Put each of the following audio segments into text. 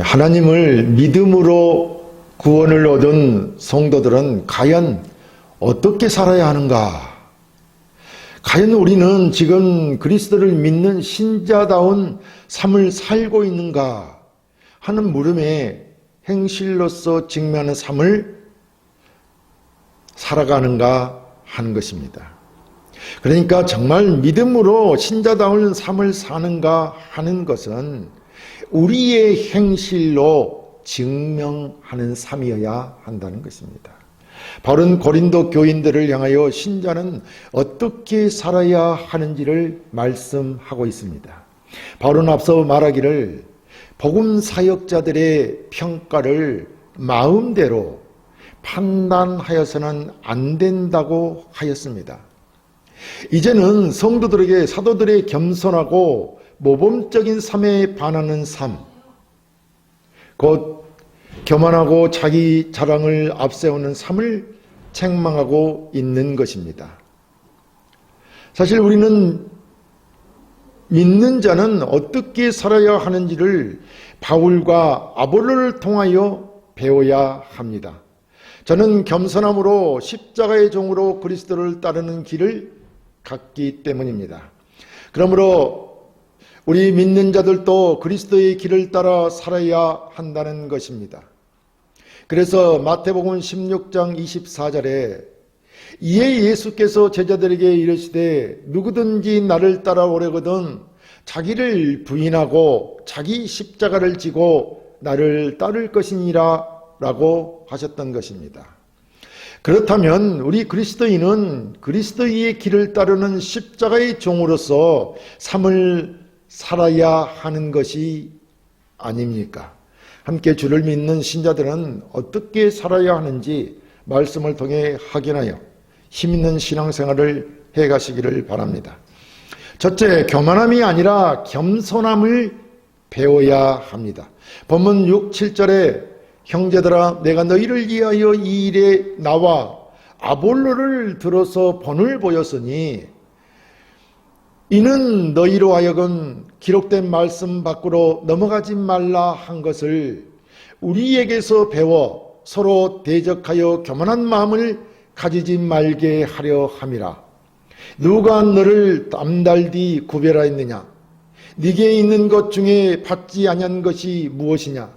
하나님을 믿음으로 구원을 얻은 성도들은 과연 어떻게 살아야 하는가? 과연 우리는 지금 그리스도를 믿는 신자다운 삶을 살고 있는가 하는 물음에 행실로서 직면하는 삶을 살아가는가 하는 것입니다. 그러니까 정말 믿음으로 신자다운 삶을 사는가 하는 것은 우리의 행실로 증명하는 삶이어야 한다는 것입니다. 바울은 고린도 교인들을 향하여 신자는 어떻게 살아야 하는지를 말씀하고 있습니다. 바울은 앞서 말하기를 복음 사역자들의 평가를 마음대로 판단하여서는 안 된다고 하였습니다. 이제는 성도들에게 사도들의 겸손하고 모범적인 삶에 반하는 삶, 곧 교만하고 자기 자랑을 앞세우는 삶을 책망하고 있는 것입니다. 사실 우리는 믿는 자는 어떻게 살아야 하는지를 바울과 아볼로를 통하여 배워야 합니다. 저는 겸손함으로 십자가의 종으로 그리스도를 따르는 길을 갔기 때문입니다. 그러므로 우리 믿는 자들도 그리스도의 길을 따라 살아야 한다는 것입니다. 그래서 마태복음 16장 24절에 이에 예수께서 제자들에게 이르시되 누구든지 나를 따라오려거든 자기를 부인하고 자기 십자가를 지고 나를 따를 것이니라 라고 하셨던 것입니다. 그렇다면 우리 그리스도인은 그리스도의 길을 따르는 십자가의 종으로서 삶을 살아야 하는 것이 아닙니까? 함께 주를 믿는 신자들은 어떻게 살아야 하는지 말씀을 통해 확인하여 힘있는 신앙생활을 해가시기를 바랍니다. 첫째, 교만함이 아니라 겸손함을 배워야 합니다. 본문 6, 7절에 형제들아 내가 너희를 위하여 이 일에 나와 아볼로를 들어서 본을 보였으니 이는 너희로 하여금 기록된 말씀 밖으로 넘어가지 말라 한 것을 우리에게서 배워 서로 대적하여 교만한 마음을 가지지 말게 하려 함이라. 누가 너를 남달디 구별하였느냐? 네게 있는 것 중에 받지 아니한 것이 무엇이냐?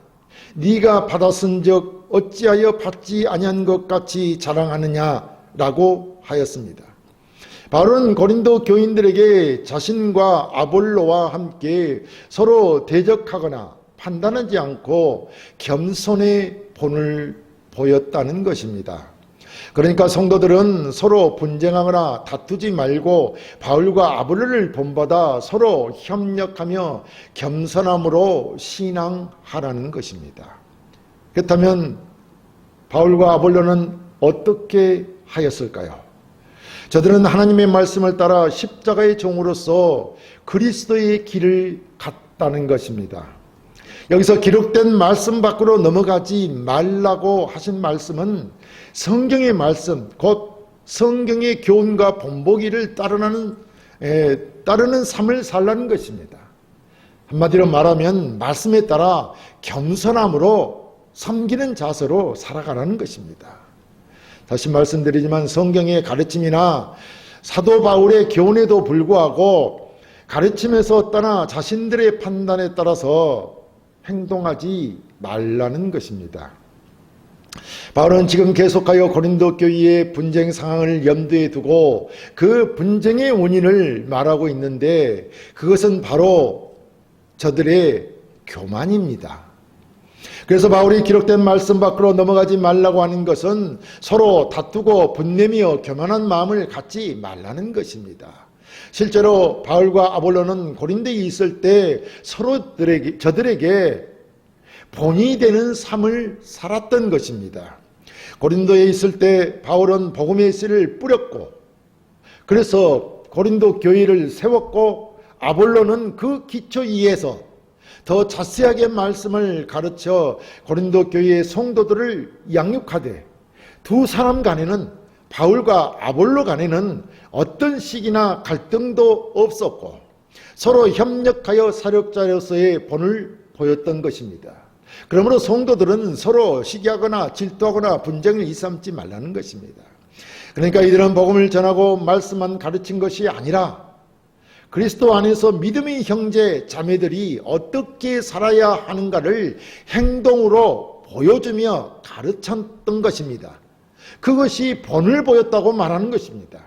네가 받았은즉 어찌하여 받지 아니한 것 같이 자랑하느냐라고 하였습니다. 바울은 고린도 교인들에게 자신과 아볼로와 함께 서로 대적하거나 판단하지 않고 겸손의 본을 보였다는 것입니다. 그러니까 성도들은 서로 분쟁하거나 다투지 말고 바울과 아볼로를 본받아 서로 협력하며 겸손함으로 신앙하라는 것입니다. 그렇다면 바울과 아볼로는 어떻게 하였을까요? 저들은 하나님의 말씀을 따라 십자가의 종으로서 그리스도의 길을 갔다는 것입니다. 여기서 기록된 말씀 밖으로 넘어가지 말라고 하신 말씀은 성경의 말씀, 곧 성경의 교훈과 본보기를 따르는 삶을 살라는 것입니다. 한마디로 말하면 말씀에 따라 겸손함으로 섬기는 자세로 살아가라는 것입니다. 다시 말씀드리지만 성경의 가르침이나 사도 바울의 교훈에도 불구하고 가르침에서 떠나 자신들의 판단에 따라서 행동하지 말라는 것입니다. 바울은 지금 계속하여 고린도 교회의 분쟁 상황을 염두에 두고 그 분쟁의 원인을 말하고 있는데 그것은 바로 저들의 교만입니다. 그래서 바울이 기록된 말씀 밖으로 넘어가지 말라고 하는 것은 서로 다투고 분내며 교만한 마음을 갖지 말라는 것입니다. 실제로 바울과 아볼로는 고린도에 있을 때 저들에게 본이 되는 삶을 살았던 것입니다. 고린도에 있을 때 바울은 복음의 씨를 뿌렸고 그래서 고린도 교회를 세웠고 아볼로는 그 기초 위에서 더 자세하게 말씀을 가르쳐 고린도 교회의 성도들을 양육하되 두 사람 간에는 바울과 아볼로 간에는 어떤 시기나 갈등도 없었고 서로 협력하여 사역자로서의 본을 보였던 것입니다. 그러므로 성도들은 서로 시기하거나 질투하거나 분쟁을 일삼지 말라는 것입니다. 그러니까 이들은 복음을 전하고 말씀만 가르친 것이 아니라 그리스도 안에서 믿음의 형제 자매들이 어떻게 살아야 하는가를 행동으로 보여주며 가르쳤던 것입니다. 그것이 본을 보였다고 말하는 것입니다.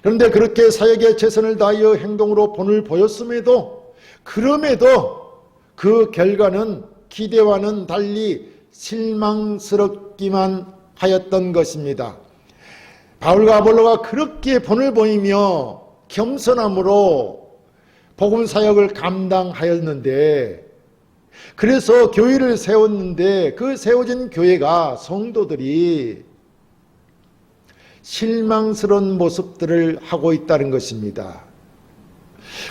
그런데 그렇게 사역에 최선을 다하여 행동으로 본을 보였음에도 그럼에도 그 결과는 기대와는 달리 실망스럽기만 하였던 것입니다. 바울과 아볼로가 그렇게 본을 보이며 겸손함으로 복음 사역을 감당하였는데, 그래서 교회를 세웠는데 그 세워진 교회가 성도들이 실망스러운 모습들을 하고 있다는 것입니다.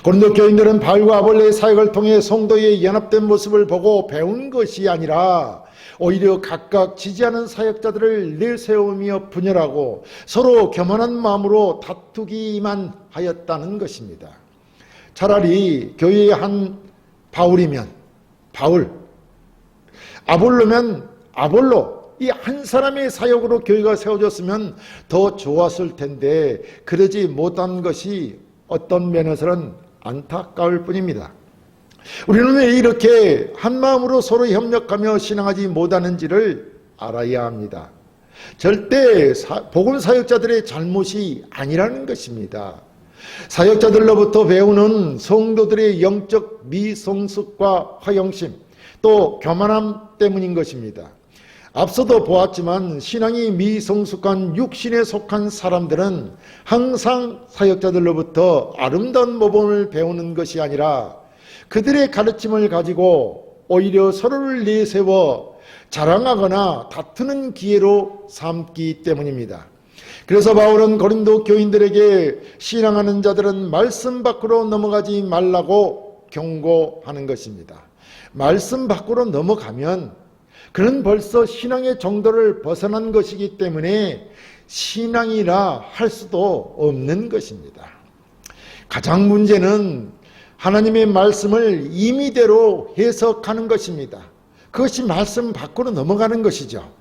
고린도 교인들은 바울과 아볼로의 사역을 통해 성도의 연합된 모습을 보고 배운 것이 아니라 오히려 각각 지지하는 사역자들을 내세우며 분열하고 서로 교만한 마음으로 다투기만 하였다는 것입니다. 차라리 교회의 한 바울이면 바울, 아볼로면 아볼로, 이 한 사람의 사역으로 교회가 세워졌으면 더 좋았을 텐데 그러지 못한 것이 어떤 면에서는 안타까울 뿐입니다. 우리는 왜 이렇게 한마음으로 서로 협력하며 신앙하지 못하는지를 알아야 합니다. 절대 복음 사역자들의 잘못이 아니라는 것입니다. 사역자들로부터 배우는 성도들의 영적 미성숙과 허영심, 또 교만함 때문인 것입니다. 앞서도 보았지만 신앙이 미성숙한 육신에 속한 사람들은 항상 사역자들로부터 아름다운 모범을 배우는 것이 아니라 그들의 가르침을 가지고 오히려 서로를 내세워 자랑하거나 다투는 기회로 삼기 때문입니다. 그래서 바울은 고린도 교인들에게 신앙하는 자들은 말씀 밖으로 넘어가지 말라고 경고하는 것입니다. 말씀 밖으로 넘어가면 그는 벌써 신앙의 정도를 벗어난 것이기 때문에 신앙이라 할 수도 없는 것입니다. 가장 문제는 하나님의 말씀을 임의대로 해석하는 것입니다. 그것이 말씀 밖으로 넘어가는 것이죠.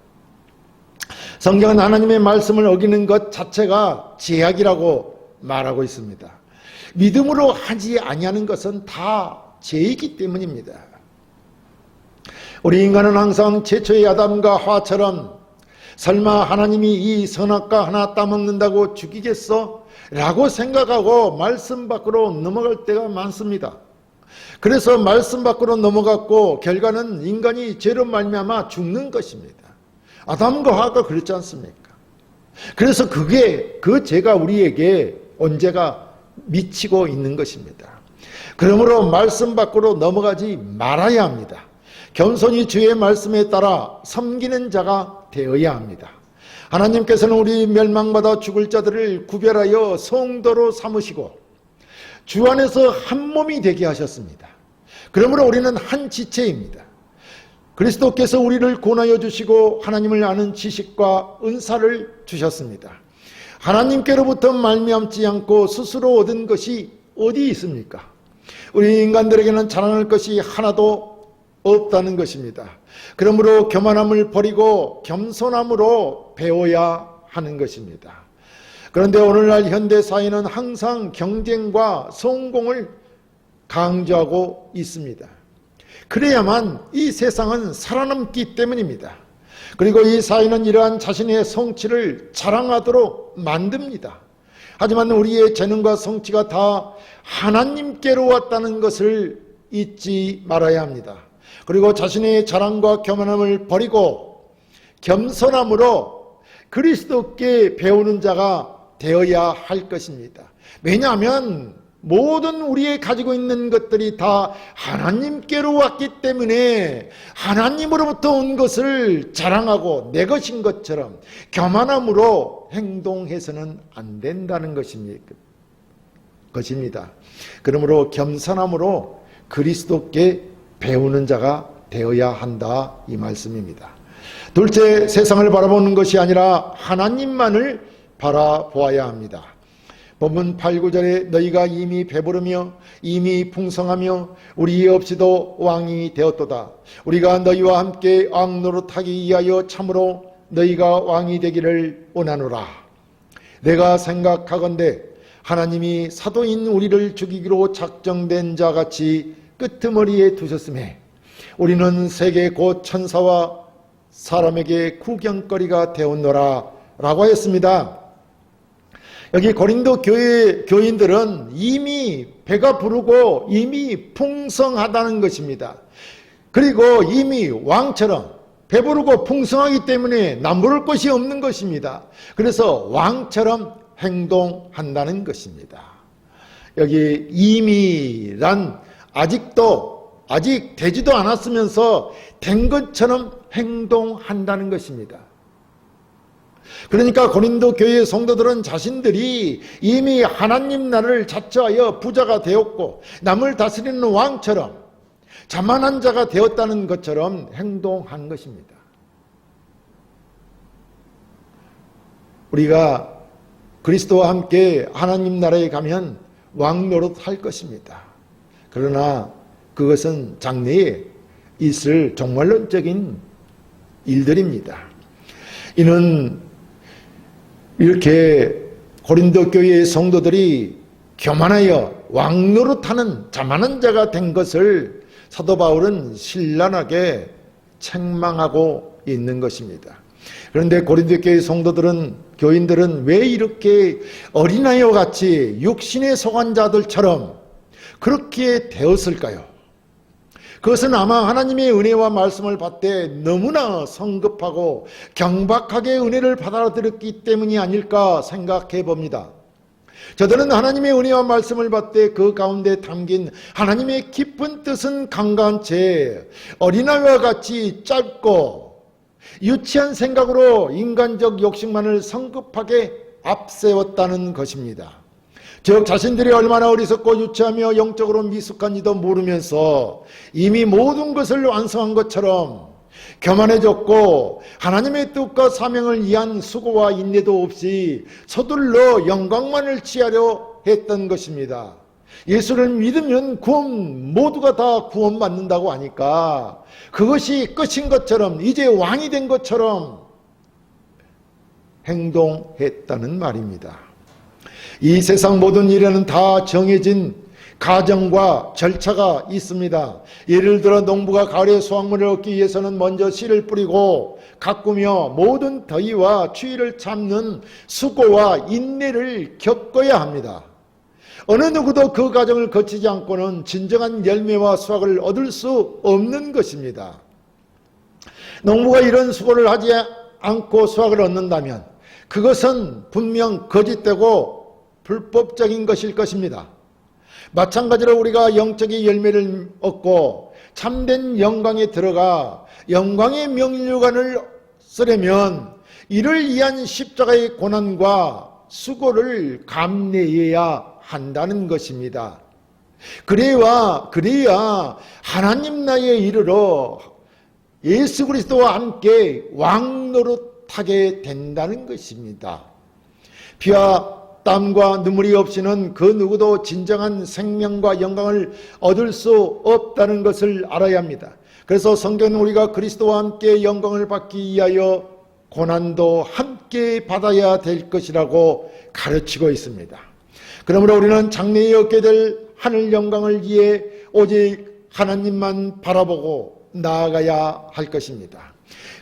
성경은 하나님의 말씀을 어기는 것 자체가 죄악이라고 말하고 있습니다. 믿음으로 하지 아니하는 것은 다 죄이기 때문입니다. 우리 인간은 항상 최초의 아담과 하와처럼 설마 하나님이 이 선악과 하나 따먹는다고 죽이겠어? 라고 생각하고 말씀 밖으로 넘어갈 때가 많습니다. 그래서 말씀 밖으로 넘어갔고 결과는 인간이 죄로 말미암아 죽는 것입니다. 아담과 하와가 그렇지 않습니까? 그래서 그 죄가 우리에게 언제가 미치고 있는 것입니다. 그러므로 말씀 밖으로 넘어가지 말아야 합니다. 겸손히 주의 말씀에 따라 섬기는 자가 되어야 합니다. 하나님께서는 우리 멸망받아 죽을 자들을 구별하여 성도로 삼으시고 주 안에서 한 몸이 되게 하셨습니다. 그러므로 우리는 한 지체입니다. 그리스도께서 우리를 구원하여 주시고 하나님을 아는 지식과 은사를 주셨습니다. 하나님께로부터 말미암지 않고 스스로 얻은 것이 어디 있습니까? 우리 인간들에게는 자랑할 것이 하나도 없다는 것입니다. 그러므로 교만함을 버리고 겸손함으로 배워야 하는 것입니다. 그런데 오늘날 현대사회는 항상 경쟁과 성공을 강조하고 있습니다. 그래야만 이 세상은 살아남기 때문입니다. 그리고 이 사회는 이러한 자신의 성취를 자랑하도록 만듭니다. 하지만 우리의 재능과 성취가 다 하나님께로 왔다는 것을 잊지 말아야 합니다. 그리고 자신의 자랑과 교만함을 버리고 겸손함으로 그리스도께 배우는 자가 되어야 할 것입니다. 왜냐하면 모든 우리의 가지고 있는 것들이 다 하나님께로 왔기 때문에 하나님으로부터 온 것을 자랑하고 내 것인 것처럼 교만함으로 행동해서는 안 된다는 것입니다. 그러므로 겸손함으로 그리스도께 배우는 자가 되어야 한다, 이 말씀입니다. 둘째, 세상을 바라보는 것이 아니라 하나님만을 바라보아야 합니다. 본문 8, 9절에 너희가 이미 배부르며 이미 풍성하며 우리 없이도 왕이 되었도다. 우리가 너희와 함께 왕 노릇하기 위하여 참으로 너희가 왕이 되기를 원하노라. 내가 생각하건대 하나님이 사도인 우리를 죽이기로 작정된 자같이 끄트머리에 두셨음에 우리는 세계 곧 천사와 사람에게 구경거리가 되었노라 라고 했습니다. 여기 고린도 교회 교인들은 이미 배가 부르고 이미 풍성하다는 것입니다. 그리고 이미 왕처럼 배부르고 풍성하기 때문에 남부를 것이 없는 것입니다. 그래서 왕처럼 행동한다는 것입니다. 여기 이미란 아직 되지도 않았으면서 된 것처럼 행동한다는 것입니다. 그러니까 고린도 교회 성도들은 자신들이 이미 하나님 나라를 자처하여 부자가 되었고 남을 다스리는 왕처럼 자만한 자가 되었다는 것처럼 행동한 것입니다. 우리가 그리스도와 함께 하나님 나라에 가면 왕 노릇할 것입니다. 그러나 그것은 장래에 있을 종말론적인 일들입니다. 이는 이렇게 고린도 교회의 성도들이 교만하여 왕 노릇하는 자만한 자가 된 것을 사도 바울은 신랄하게 책망하고 있는 것입니다. 그런데 고린도 교회 교인들은 왜 이렇게 어린아이와 같이 육신에 속한 자들처럼 그렇게 되었을까요? 그것은 아마 하나님의 은혜와 말씀을 받되 너무나 성급하고 경박하게 은혜를 받아들였기 때문이 아닐까 생각해 봅니다. 저들은 하나님의 은혜와 말씀을 받되 그 가운데 담긴 하나님의 깊은 뜻은 강간 채 어린아이와 같이 짧고 유치한 생각으로 인간적 욕심만을 성급하게 앞세웠다는 것입니다. 즉 자신들이 얼마나 어리석고 유치하며 영적으로 미숙한지도 모르면서 이미 모든 것을 완성한 것처럼 교만해졌고 하나님의 뜻과 사명을 위한 수고와 인내도 없이 서둘러 영광만을 취하려 했던 것입니다. 예수를 믿으면 모두가 다 구원받는다고 하니까 그것이 끝인 것처럼 이제 왕이 된 것처럼 행동했다는 말입니다. 이 세상 모든 일에는 다 정해진 과정과 절차가 있습니다. 예를 들어 농부가 가을에 수확물을 얻기 위해서는 먼저 씨를 뿌리고 가꾸며 모든 더위와 추위를 참는 수고와 인내를 겪어야 합니다. 어느 누구도 그 과정을 거치지 않고는 진정한 열매와 수확을 얻을 수 없는 것입니다. 농부가 이런 수고를 하지 않고 수확을 얻는다면 그것은 분명 거짓되고 불법적인 것일 것입니다. 마찬가지로 우리가 영적인 열매를 얻고 참된 영광에 들어가 영광의 명료관을 쓰려면 이를 위한 십자가의 고난과 수고를 감내해야 한다는 것입니다. 그래야 하나님 나라에 이르러 예수 그리스도와 함께 왕 노릇하게 된다는 것입니다. 피와 땀과 눈물이 없이는 그 누구도 진정한 생명과 영광을 얻을 수 없다는 것을 알아야 합니다. 그래서 성경은 우리가 그리스도와 함께 영광을 받기 위하여 고난도 함께 받아야 될 것이라고 가르치고 있습니다. 그러므로 우리는 장래에 얻게 될 하늘 영광을 위해 오직 하나님만 바라보고 나아가야 할 것입니다.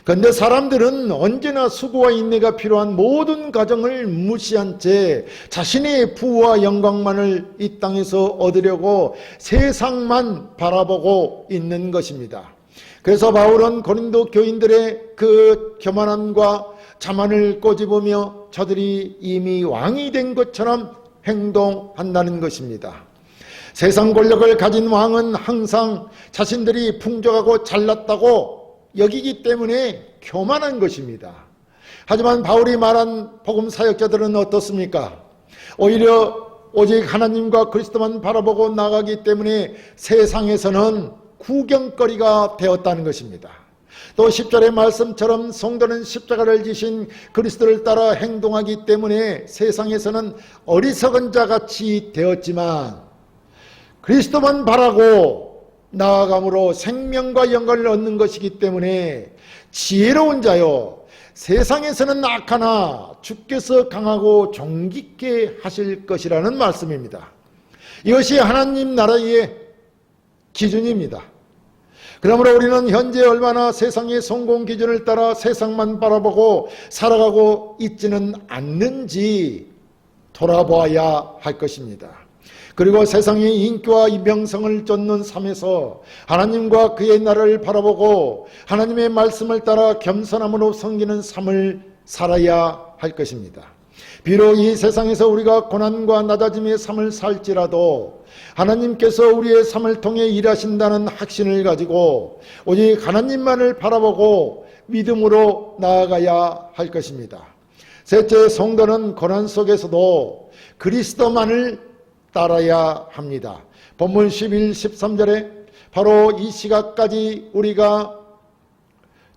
그런데 사람들은 언제나 수고와 인내가 필요한 모든 과정을 무시한 채 자신의 부와 영광만을 이 땅에서 얻으려고 세상만 바라보고 있는 것입니다. 그래서 바울은 고린도 교인들의 그 교만함과 자만을 꼬집으며 저들이 이미 왕이 된 것처럼 행동한다는 것입니다. 세상 권력을 가진 왕은 항상 자신들이 풍족하고 잘났다고 여기기 때문에 교만한 것입니다. 하지만 바울이 말한 복음 사역자들은 어떻습니까? 오히려 오직 하나님과 그리스도만 바라보고 나가기 때문에 세상에서는 구경거리가 되었다는 것입니다. 또 10절의 말씀처럼 성도는 십자가를 지신 그리스도를 따라 행동하기 때문에 세상에서는 어리석은 자같이 되었지만 그리스도만 바라고 나아감으로 생명과 영광을 얻는 것이기 때문에 지혜로운 자요 세상에서는 악하나 주께서 강하고 존귀케 하실 것이라는 말씀입니다. 이것이 하나님 나라의 기준입니다. 그러므로 우리는 현재 얼마나 세상의 성공 기준을 따라 세상만 바라보고 살아가고 있지는 않는지 돌아보아야 할 것입니다. 그리고 세상의 인기와 명성을 쫓는 삶에서 하나님과 그의 나라를 바라보고 하나님의 말씀을 따라 겸손함으로 섬기는 삶을 살아야 할 것입니다. 비록 이 세상에서 우리가 고난과 낮아짐의 삶을 살지라도 하나님께서 우리의 삶을 통해 일하신다는 확신을 가지고 오직 하나님만을 바라보고 믿음으로 나아가야 할 것입니다. 셋째, 성도는 고난 속에서도 그리스도만을 따라야 합니다. 본문 11, 13절에 바로 이 시각까지 우리가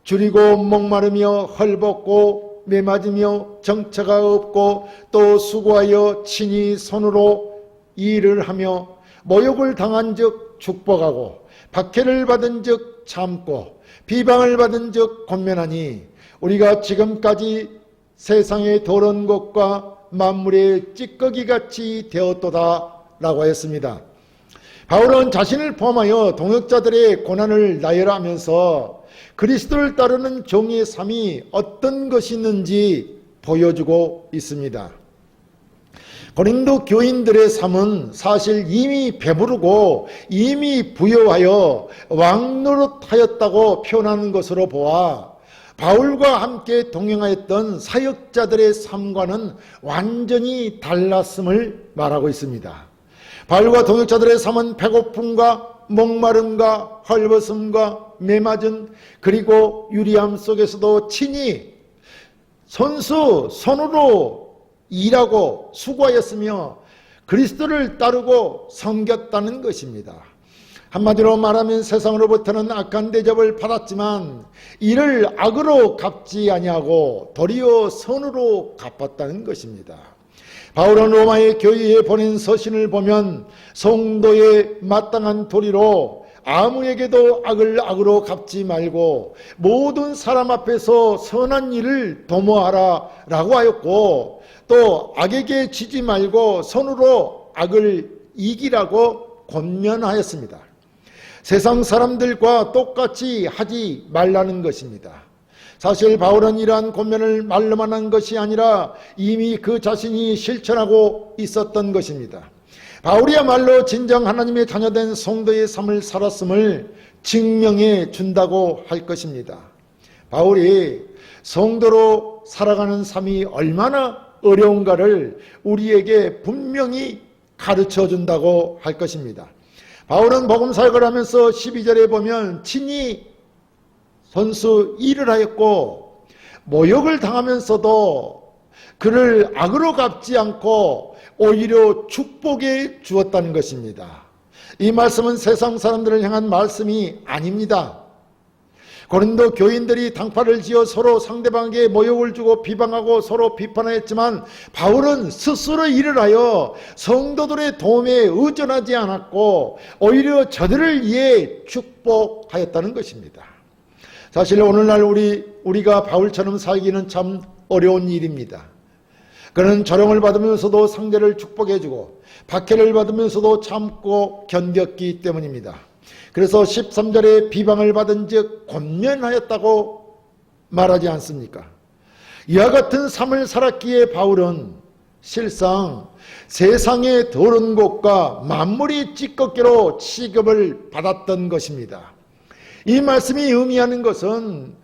줄이고 목마르며 헐벗고 메맞으며 정처가 없고 또 수고하여 친히 손으로 일을 하며 모욕을 당한 즉 축복하고 박해를 받은 즉 참고 비방을 받은 즉 권면하니 우리가 지금까지 세상의 더러운 것과 만물의 찌꺼기같이 되었도다 라고 했습니다. 바울은 자신을 포함하여 동역자들의 고난을 나열하면서 그리스도를 따르는 종의 삶이 어떤 것이 있는지 보여주고 있습니다. 고린도 교인들의 삶은 사실 이미 배부르고 이미 부여하여 왕노릇하였다고 표현하는 것으로 보아 바울과 함께 동행하였던 사역자들의 삶과는 완전히 달랐음을 말하고 있습니다. 바울과 동역자들의 삶은 배고픔과 목마름과 헐벗음과 메맞음 그리고 유리함 속에서도 친히 손으로 일하고 수고하였으며 그리스도를 따르고 섬겼다는 것입니다. 한마디로 말하면 세상으로부터는 악한 대접을 받았지만 이를 악으로 갚지 아니하고 도리어 선으로 갚았다는 것입니다. 바울은 로마의 교회에 보낸 서신을 보면 성도의 마땅한 도리로 아무에게도 악을 악으로 갚지 말고 모든 사람 앞에서 선한 일을 도모하라 라고 하였고 또 악에게 지지 말고 선으로 악을 이기라고 권면하였습니다. 세상 사람들과 똑같이 하지 말라는 것입니다. 사실 바울은 이러한 권면을 말로만 한 것이 아니라 이미 그 자신이 실천하고 있었던 것입니다. 바울이야말로 진정 하나님의 자녀된 성도의 삶을 살았음을 증명해 준다고 할 것입니다. 바울이 성도로 살아가는 삶이 얼마나 어려운가를 우리에게 분명히 가르쳐 준다고 할 것입니다. 바울은 복음 사역을 하면서 12절에 보면 친히 선수 일을 하였고 모욕을 당하면서도 그를 악으로 갚지 않고 오히려 축복해 주었다는 것입니다. 이 말씀은 세상 사람들을 향한 말씀이 아닙니다. 고린도 교인들이 당파를 지어 서로 상대방에게 모욕을 주고 비방하고 서로 비판했지만 바울은 스스로 일을 하여 성도들의 도움에 의존하지 않았고 오히려 저들을 위해 축복하였다는 것입니다. 사실 오늘날 우리가 바울처럼 살기는 참 어려운 일입니다. 그는 조롱을 받으면서도 상대를 축복해주고 박해를 받으면서도 참고 견뎠기 때문입니다. 그래서 13절에 비방을 받은 즉 권면하였다고 말하지 않습니까? 이와 같은 삶을 살았기에 바울은 실상 세상의 더러운 것과 만물이 찌꺼기로 취급을 받았던 것입니다. 이 말씀이 의미하는 것은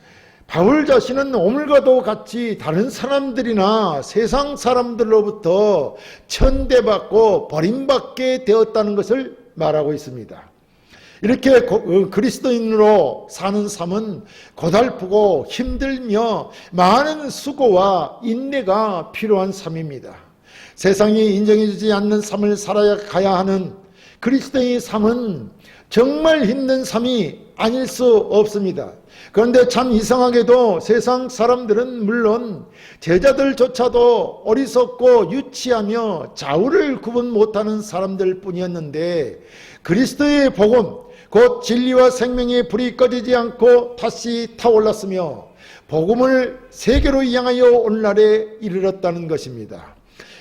바울 자신은 오물과도 같이 다른 사람들이나 세상 사람들로부터 천대받고 버림받게 되었다는 것을 말하고 있습니다. 이렇게 그리스도인으로 사는 삶은 고달프고 힘들며 많은 수고와 인내가 필요한 삶입니다. 세상이 인정해주지 않는 삶을 살아가야 하는 그리스도인의 삶은 정말 힘든 삶이 아닐 수 없습니다. 그런데 참 이상하게도 세상 사람들은 물론 제자들조차도 어리석고 유치하며 좌우를 구분 못하는 사람들 뿐이었는데 그리스도의 복음, 곧 진리와 생명의 불이 꺼지지 않고 다시 타올랐으며 복음을 세계로 향하여 오늘날에 이르렀다는 것입니다.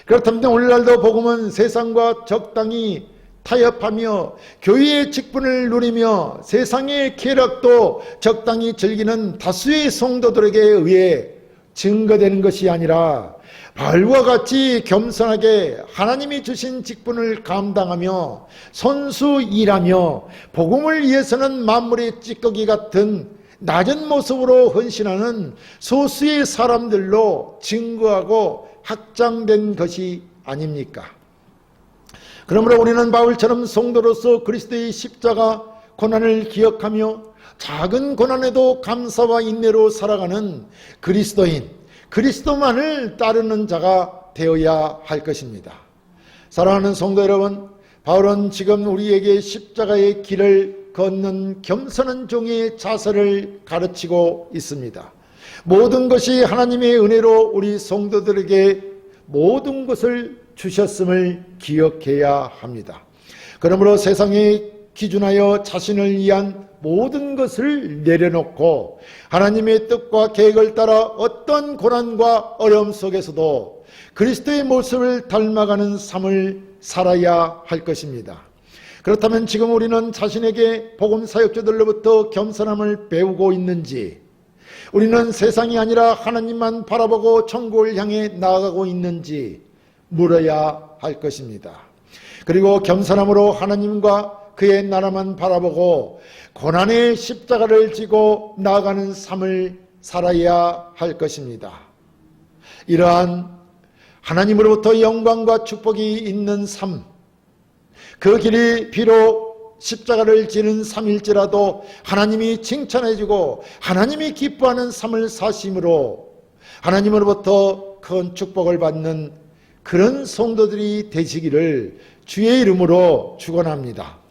그렇다면 오늘날도 복음은 세상과 적당히 타협하며 교회의 직분을 누리며 세상의 쾌락도 적당히 즐기는 다수의 성도들에게 의해 증거되는 것이 아니라 바울과 같이 겸손하게 하나님이 주신 직분을 감당하며 손수 일하며 복음을 위해서는 만물의 찌꺼기 같은 낮은 모습으로 헌신하는 소수의 사람들로 증거하고 확장된 것이 아닙니까? 그러므로 우리는 바울처럼 성도로서 그리스도의 십자가 고난을 기억하며 작은 고난에도 감사와 인내로 살아가는 그리스도인, 그리스도만을 따르는 자가 되어야 할 것입니다. 사랑하는 성도 여러분, 바울은 지금 우리에게 십자가의 길을 걷는 겸손한 종의 자세를 가르치고 있습니다. 모든 것이 하나님의 은혜로 우리 성도들에게 모든 것을 주셨음을 기억해야 합니다. 그러므로 세상에 기준하여 자신을 위한 모든 것을 내려놓고 하나님의 뜻과 계획을 따라 어떤 고난과 어려움 속에서도 그리스도의 모습을 닮아가는 삶을 살아야 할 것입니다. 그렇다면 지금 우리는 자신에게 복음 사역자들로부터 겸손함을 배우고 있는지, 우리는 세상이 아니라 하나님만 바라보고 천국을 향해 나아가고 있는지 물어야 할 것입니다. 그리고 겸손함으로 하나님과 그의 나라만 바라보고 고난의 십자가를 지고 나아가는 삶을 살아야 할 것입니다. 이러한 하나님으로부터 영광과 축복이 있는 삶, 그 길이 비록 십자가를 지는 삶일지라도 하나님이 칭찬해주고 하나님이 기뻐하는 삶을 사심으로 하나님으로부터 큰 축복을 받는 그런 성도들이 되시기를 주의 이름으로 축원합니다.